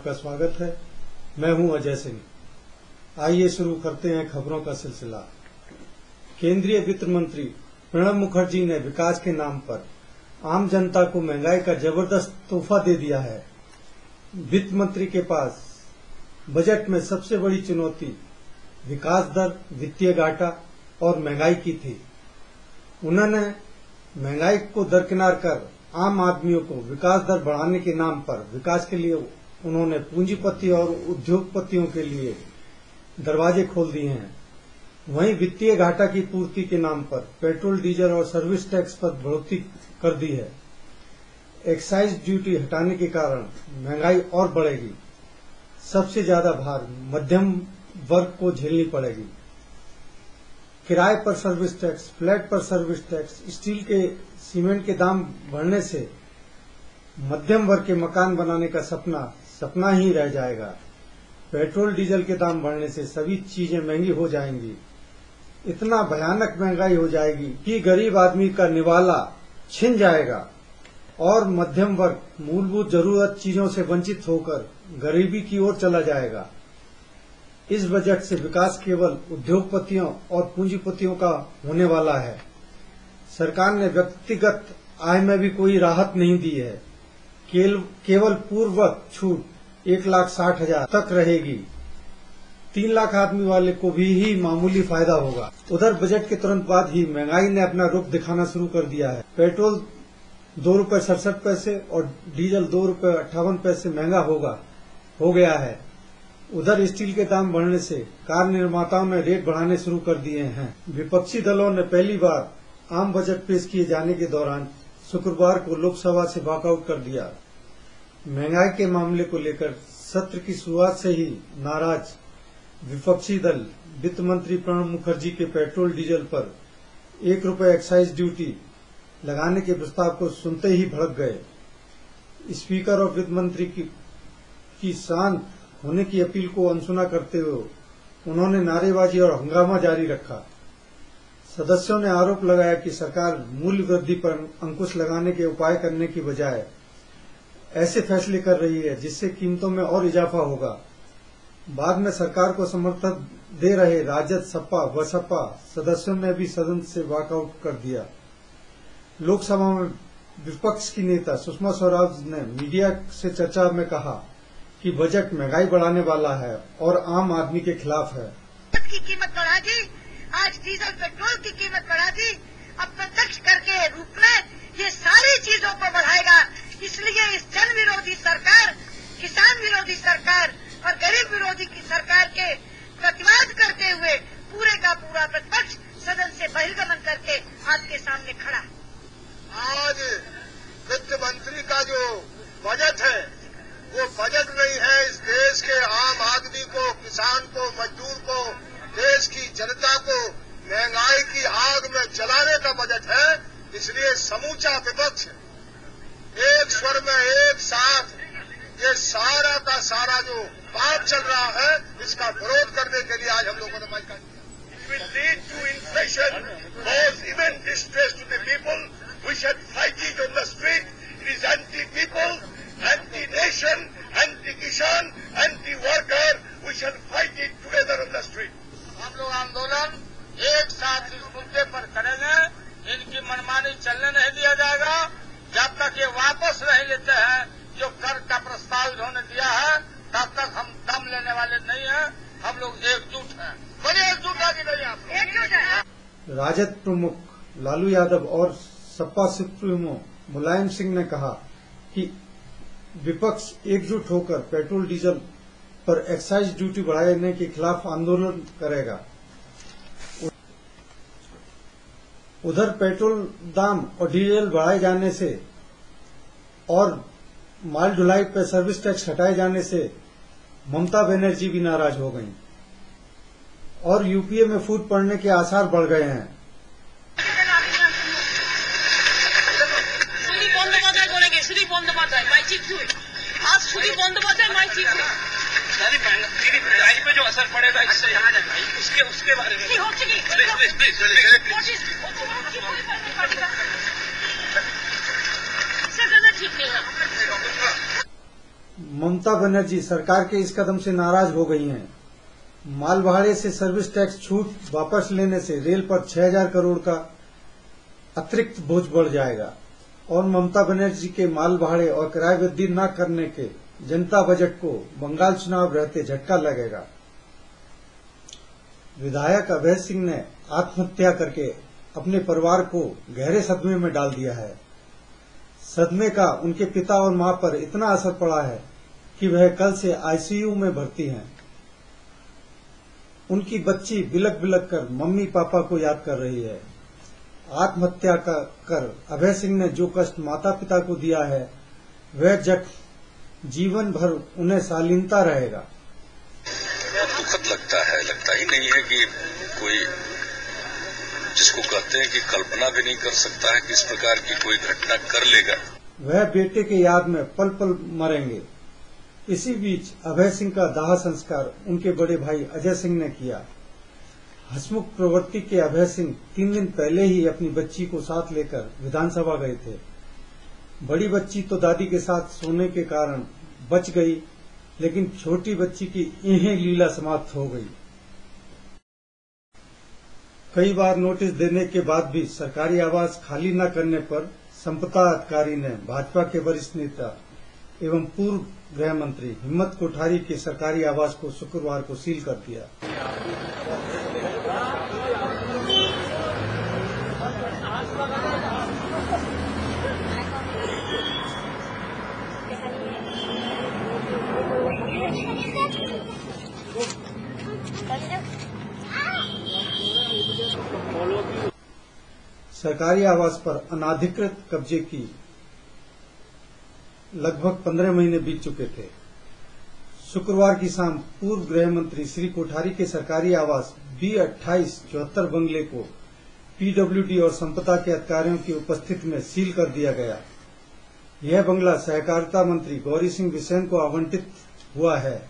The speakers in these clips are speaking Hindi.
आपका स्वागत है। मैं हूं अजय सिंह। आइए शुरू करते हैं खबरों का सिलसिला। केंद्रीय वित्त मंत्री प्रणब मुखर्जी ने विकास के नाम पर आम जनता को महंगाई का जबरदस्त तोहफा दे दिया है। वित्त मंत्री के पास बजट में सबसे बड़ी चुनौती विकास दर, वित्तीय घाटा और महंगाई की थी। उन्होंने महंगाई को दरकिनार कर आम आदमियों को विकास दर बढ़ाने के नाम पर विकास के लिए उन्होंने पूंजीपति और उद्योगपतियों के लिए दरवाजे खोल दिए हैं। वहीं वित्तीय घाटा की पूर्ति के नाम पर पेट्रोल, डीजल और सर्विस टैक्स पर बढ़ोतरी कर दी है। एक्साइज ड्यूटी हटाने के कारण महंगाई और बढ़ेगी। सबसे ज्यादा भार मध्यम वर्ग को झेलनी पड़ेगी। किराए पर सर्विस टैक्स, फ्लैट पर सर्विस टैक्स, स्टील के, सीमेंट के दाम बढ़ने से मध्यम वर्ग के मकान बनाने का सपना ही रह जाएगा। पेट्रोल डीजल के दाम बढ़ने से सभी चीजें महंगी हो जाएंगी। इतना भयानक महंगाई हो जाएगी कि गरीब आदमी का निवाला छिन जाएगा और मध्यम वर्ग मूलभूत जरूरत चीजों से वंचित होकर गरीबी की ओर चला जाएगा। इस बजट से विकास केवल उद्योगपतियों और पूंजीपतियों का होने वाला है। सरकार ने व्यक्तिगत आय में भी कोई राहत नहीं दी है। केवल पूर्ववत छूट 1,60,000 तक रहेगी। 3 लाख आदमी वाले को भी ही मामूली फायदा होगा। उधर बजट के तुरंत बाद ही महंगाई ने अपना रुख दिखाना शुरू कर दिया है। पेट्रोल ₹2.67 और डीजल ₹2.58 महंगा हो गया है। उधर स्टील के दाम बढ़ने से कार निर्माताओं ने रेट बढ़ाने शुरू कर दिए हैं। विपक्षी दलों ने पहली बार आम बजट पेश किए जाने के दौरान शुक्रवार को लोकसभा से वॉकआउट कर दिया। महंगाई के मामले को लेकर सत्र की शुरुआत से ही नाराज विपक्षी दल वित्त मंत्री प्रणब मुखर्जी के पेट्रोल डीजल पर ₹1 एक्साइज ड्यूटी लगाने के प्रस्ताव को सुनते ही भड़क गए। स्पीकर और वित्त मंत्री की शांत होने की अपील को अनसुना करते हुए उन्होंने नारेबाजी और हंगामा जारी रखा। सदस्यों ने आरोप लगाया कि सरकार मूल्य वृद्धि पर अंकुश लगाने के उपाय करने की बजाय ऐसे फैसले कर रही है जिससे कीमतों में और इजाफा होगा। बाद में सरकार को समर्थन दे रहे राजद, सपा, बसपा सदस्यों ने भी सदन से वॉकआउट कर दिया। लोकसभा में विपक्ष की नेता सुषमा स्वराज ने मीडिया से चर्चा में कहा कि बजट महंगाई बढ़ाने वाला है और आम आदमी के खिलाफ है। की कीमत बढ़ा दी, आज डीजल पेट्रोल की कीमत बढ़ा दी। अब प्रत्यक्ष कर के रूप में ये सारी चीजों को बढ़ाएगा। इसलिए इस जन विरोधी सरकार, किसान विरोधी सरकार और गरीब विरोधी की सरकार के प्रतिवाद करते हुए पूरे का पूरा प्रतिपक्ष सदन से बहिर्गमन करके आपके सामने खड़ा। आज वित्त मंत्री का जो बजट है वो बजट नहीं है। इस देश के आम आदमी को, किसान को, मजदूर को, देश की जनता को महंगाई की आग में जलाने का बजट है। इसलिए समूचा विपक्ष एक स्वर में एक साथ ये सारा का सारा जो पाप चल रहा है इसका विरोध करने के लिए आज हम लोगों ने माइक का It will lead to inflation, cause immense distress to the people. We should fight it on the street. It is anti-people, anti-nation, anti-Kisan, anti-worker. We shall fight it together on the street. हम लोग आंदोलन एक साथ इस मुद्दे पर करेंगे। इनकी मनमानी चलने नहीं दिया जाएगा जब तक ये वापस नहीं लेते हैं जो कर का प्रस्ताव इन्होंने दिया है, तब तक हम दम लेने वाले नहीं हैं। हम लोग एकजुट हैं। बड़े एकजुट है कि नहीं? आप एकजुट है। राजद प्रमुख लालू यादव और सपा सुप्रीमो मुलायम सिंह ने कहा कि विपक्ष एकजुट होकर पेट्रोल डीजल पर एक्साइज ड्यूटी बढ़ाने के खिलाफ आंदोलन करेगा। उधर पेट्रोल दाम और डीजल बढ़ाए जाने से और माल ढुलाई पर सर्विस टैक्स हटाए जाने से ममता बनर्जी भी नाराज हो गईं और यूपीए में फूट पड़ने के आसार बढ़ गए हैं। पे जो असर पड़ेगा इससे उसके बारे में ममता ममता बनर्जी सरकार के इस कदम से नाराज हो गई हैं। माल भाड़े से सर्विस टैक्स छूट वापस लेने से रेल पर 6,000 करोड़ का अतिरिक्त बोझ बढ़ जाएगा और ममता बनर्जी के माल भाड़े और किराए वृद्धि न करने के जनता बजट को बंगाल चुनाव रहते झटका लगेगा। विधायक अभय सिंह ने आत्महत्या करके अपने परिवार को गहरे सदमे में डाल दिया है। सदमे का उनके पिता और मां पर इतना असर पड़ा है कि वह कल से आईसीयू में भर्ती हैं। उनकी बच्ची बिलक बिलक कर मम्मी पापा को याद कर रही है। आत्महत्या कर अभय सिंह ने जो कष्ट माता पिता को दिया है वह जख्म जीवन भर उन्हें शालीनता रहेगा। दुखद लगता ही नहीं है कि कोई जिसको कहते हैं कि कल्पना भी नहीं कर सकता है कि इस प्रकार की कोई घटना कर लेगा। वह बेटे के याद में पल पल मरेंगे। इसी बीच अभय सिंह का दाह संस्कार उनके बड़े भाई अजय सिंह ने किया। हंसमुख प्रवृत्ति के अभय सिंह 3 दिन पहले ही अपनी बच्ची को साथ लेकर विधानसभा गए थे। बड़ी बच्ची तो दादी के साथ सोने के कारण बच गई, लेकिन छोटी बच्ची की यही लीला समाप्त हो गई। कई बार नोटिस देने के बाद भी सरकारी आवास खाली न करने पर संपदा अधिकारी ने भाजपा के वरिष्ठ नेता एवं पूर्व गृह मंत्री हिम्मत कोठारी के सरकारी आवास को शुक्रवार को सील कर दिया। सरकारी आवास पर अनाधिकृत कब्जे की लगभग 15 महीने बीत चुके थे। शुक्रवार की शाम पूर्व गृह मंत्री श्री कोठारी के सरकारी आवास B2874 बंगले को पीडब्ल्यूडी और संपदा के अधिकारियों की उपस्थिति में सील कर दिया गया। यह बंगला सहकारिता मंत्री गौरी सिंह बिसेन को आवंटित हुआ है।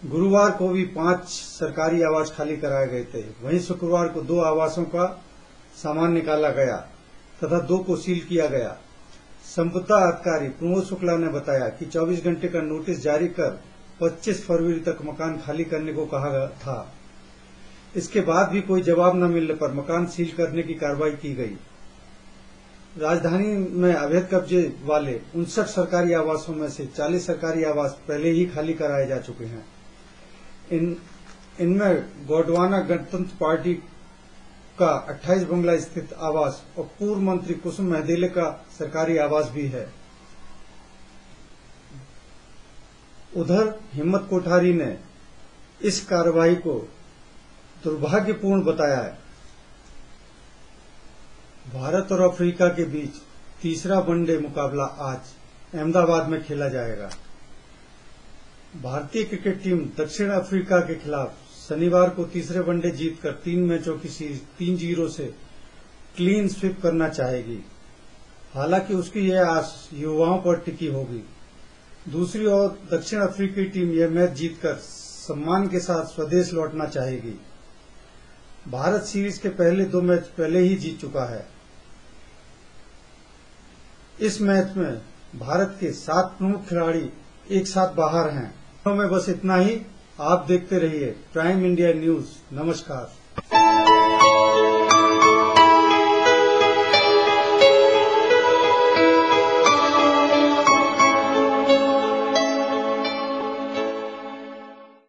गुरुवार को भी 5 सरकारी आवास खाली कराए गए थे। वहीं शुक्रवार को 2 आवासों का सामान निकाला गया तथा 2 को सील किया गया। संपदा अधिकारी प्रमोद शुक्ला ने बताया कि 24 घंटे का नोटिस जारी कर 25 फरवरी तक मकान खाली करने को कहा था। इसके बाद भी कोई जवाब न मिलने पर मकान सील करने की कार्रवाई की गई। राजधानी में अवैध कब्जे वाले 59 सरकारी आवासों में से 40 सरकारी आवास पहले ही खाली कराए जा चुके हैं। इनमें गोंडवाना गणतंत्र पार्टी का 28 बंगला स्थित आवास और पूर्व मंत्री कुसुम महदेले का सरकारी आवास भी है। उधर हिम्मत कोठारी ने इस कार्रवाई को दुर्भाग्यपूर्ण बताया है। भारत और अफ्रीका के बीच तीसरा वनडे मुकाबला आज अहमदाबाद में खेला जाएगा। भारतीय क्रिकेट टीम दक्षिण अफ्रीका के खिलाफ शनिवार को तीसरे वनडे जीतकर 3 मैचों की सीरीज 3-0 से क्लीन स्वीप करना चाहेगी। हालांकि उसकी यह आस युवाओं पर टिकी होगी। दूसरी ओर दक्षिण अफ्रीकी टीम यह मैच जीतकर सम्मान के साथ स्वदेश लौटना चाहेगी। भारत सीरीज के पहले 2 मैच पहले ही जीत चुका है। इस मैच में भारत के 7 प्रमुख खिलाड़ी एक साथ बाहर हैं। में बस इतना ही। आप देखते रहिए प्राइम इंडिया न्यूज। नमस्कार।